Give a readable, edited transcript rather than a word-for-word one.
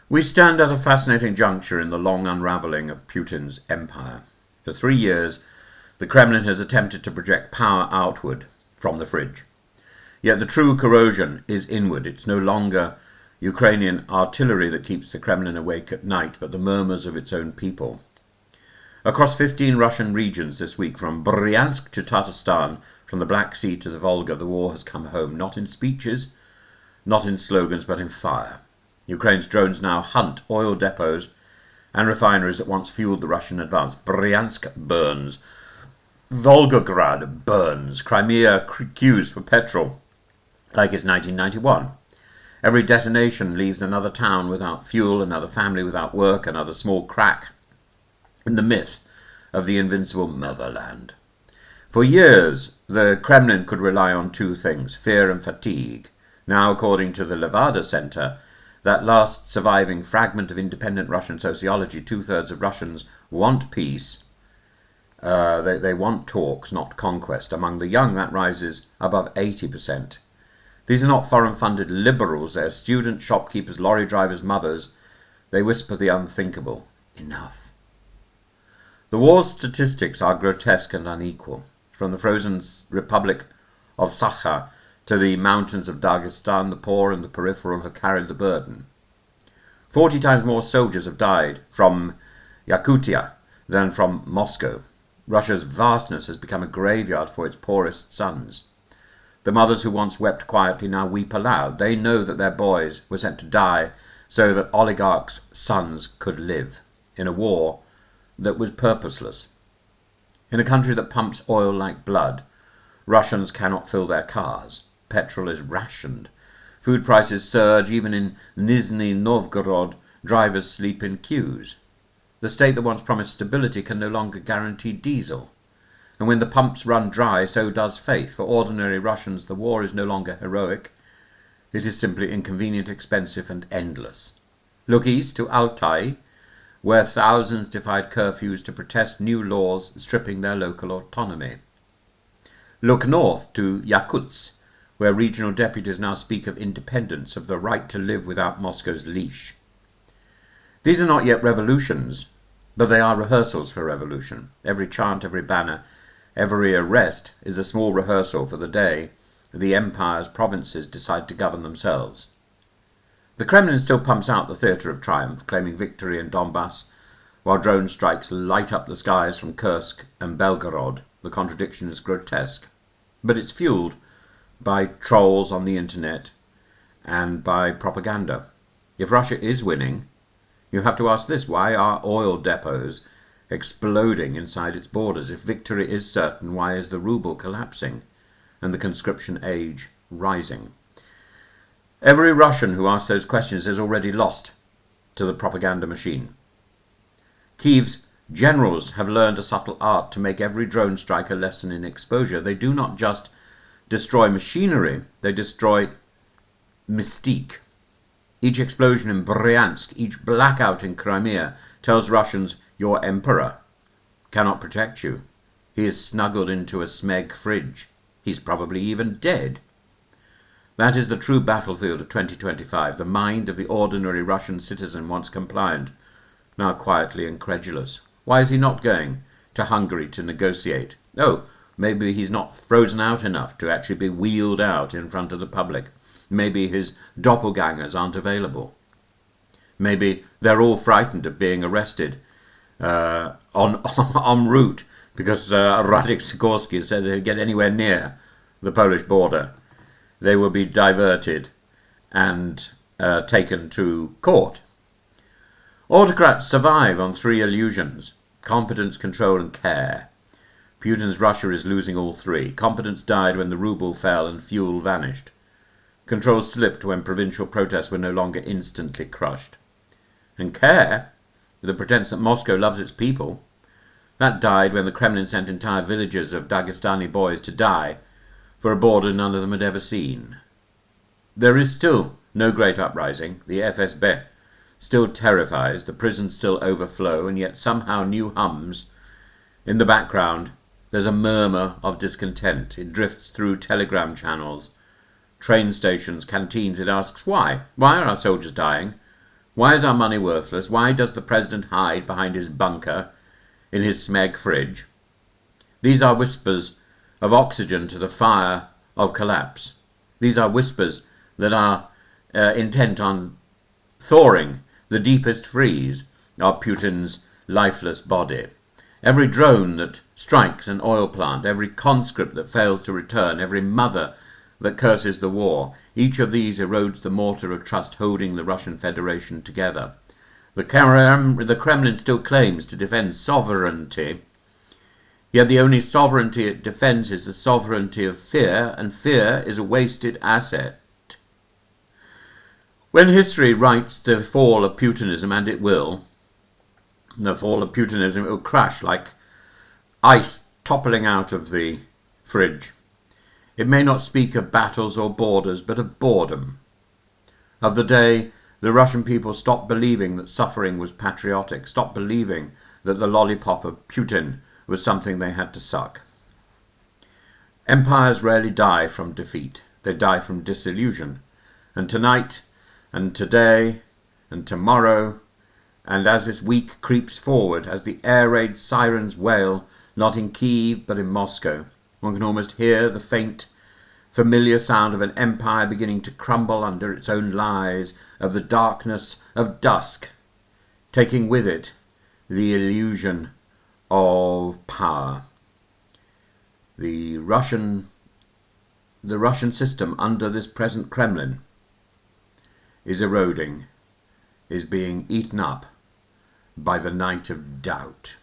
We stand at a fascinating juncture in the long unravelling of Putin's empire. For 3 years, the Kremlin has attempted to project power outward from the fridge. Yet the true corrosion is inward. It's no longer Ukrainian artillery that keeps the Kremlin awake at night, but the murmurs of its own people. Across 15 Russian regions this week, from Bryansk to Tatarstan, from the Black Sea to the Volga, the war has come home, not in speeches, not in slogans, but in fire. Ukraine's drones now hunt oil depots and refineries that once fueled the Russian advance. Bryansk burns. Volgograd burns. Crimea queues for petrol like it's 1991. Every detonation leaves another town without fuel, another family without work, another small crack in the myth of the invincible motherland. For years, the Kremlin could rely on two things, fear and fatigue. Now, according to the Levada Center, that last surviving fragment of independent Russian sociology, 2/3 of Russians want peace. They want talks, not conquest. Among the young, that rises above 80%. These are not foreign-funded liberals. They're students, shopkeepers, lorry drivers, mothers. They whisper the unthinkable. Enough. The war's statistics are grotesque and unequal. From the frozen Republic of Sakha to the mountains of Dagestan, the poor and the peripheral have carried the burden. 40 times more soldiers have died from Yakutia than from Moscow. Russia's vastness has become a graveyard for its poorest sons. The mothers who once wept quietly now weep aloud. They know that their boys were sent to die so that oligarchs' sons could live in a war that was purposeless. In a country that pumps oil like blood, Russians cannot fill their cars. Petrol is rationed. Food prices surge. Even in Nizhny Novgorod, drivers sleep in queues. The state that once promised stability can no longer guarantee diesel. And when the pumps run dry, so does faith. For ordinary Russians, the war is no longer heroic. It is simply inconvenient, expensive, and endless. Look east to Altai, where thousands defied curfews to protest new laws stripping their local autonomy. Look north to Yakutsk, where regional deputies now speak of independence, of the right to live without Moscow's leash. These are not yet revolutions, but they are rehearsals for revolution. Every chant, every banner, every arrest is a small rehearsal for the day the empire's provinces decide to govern themselves. The Kremlin still pumps out the theatre of triumph, claiming victory in Donbass, while drone strikes light up the skies from Kursk and Belgorod. The contradiction is grotesque, but it's fueled by trolls on the internet and by propaganda. If Russia is winning, you have to ask this: why are oil depots exploding inside its borders? If victory is certain, why is the ruble collapsing and the conscription age rising? Every Russian who asks those questions is already lost to the propaganda machine. Kyiv's generals have learned a subtle art to make every drone strike a lesson in exposure. They do not just destroy machinery, they destroy mystique. Each explosion in Bryansk, each blackout in Crimea tells Russians, your emperor cannot protect you. He is snuggled into a smeg fridge. He's probably even dead. That is the true battlefield of 2025, the mind of the ordinary Russian citizen, once compliant, now quietly incredulous. Why is he not going to Hungary to negotiate? Oh, maybe he's not frozen out enough to actually be wheeled out in front of the public. Maybe his doppelgangers aren't available. Maybe they're all frightened of being arrested en route because Radek Sikorski said if they get anywhere near the Polish border, they will be diverted and taken to court. Autocrats survive on 3 illusions: competence, control, and care. Putin's Russia is losing all 3. Competence died when the ruble fell and fuel vanished. Control slipped when provincial protests were no longer instantly crushed. And care, the pretense that Moscow loves its people, that died when the Kremlin sent entire villages of Dagestani boys to die for a border none of them had ever seen. There is still no great uprising. The FSB still terrifies, the prisons still overflow, and yet somehow new hums. In the background, there's a murmur of discontent. It drifts through telegram channels, train stations, canteens. It asks, why? Why are our soldiers dying? Why is our money worthless? Why does the president hide behind his bunker in his smeg fridge? These are whispers of oxygen to the fire of collapse. These are whispers that are intent on thawing the deepest freeze of Putin's lifeless body. Every drone that strikes an oil plant, every conscript that fails to return, every mother that curses the war, each of these erodes the mortar of trust holding the Russian Federation together. The Kremlin still claims to defend sovereignty, yet the only sovereignty it defends is the sovereignty of fear, and fear is a wasted asset. When history writes the fall of Putinism, and it will, the fall of Putinism, it will crash like ice toppling out of the fridge. It may not speak of battles or borders, but of boredom. Of the day the Russian people stopped believing that suffering was patriotic, stopped believing that the lollipop of Putin was something they had to suck. Empires rarely die from defeat. They die from disillusion. And tonight, and today, and tomorrow, and as this week creeps forward, as the air raid sirens wail, not in Kyiv but in Moscow, one can almost hear the faint, familiar sound of an empire beginning to crumble under its own lies, of the darkness of dusk, taking with it the illusion of power. The Russian system under this present Kremlin is eroding, is being eaten up by the night of doubt.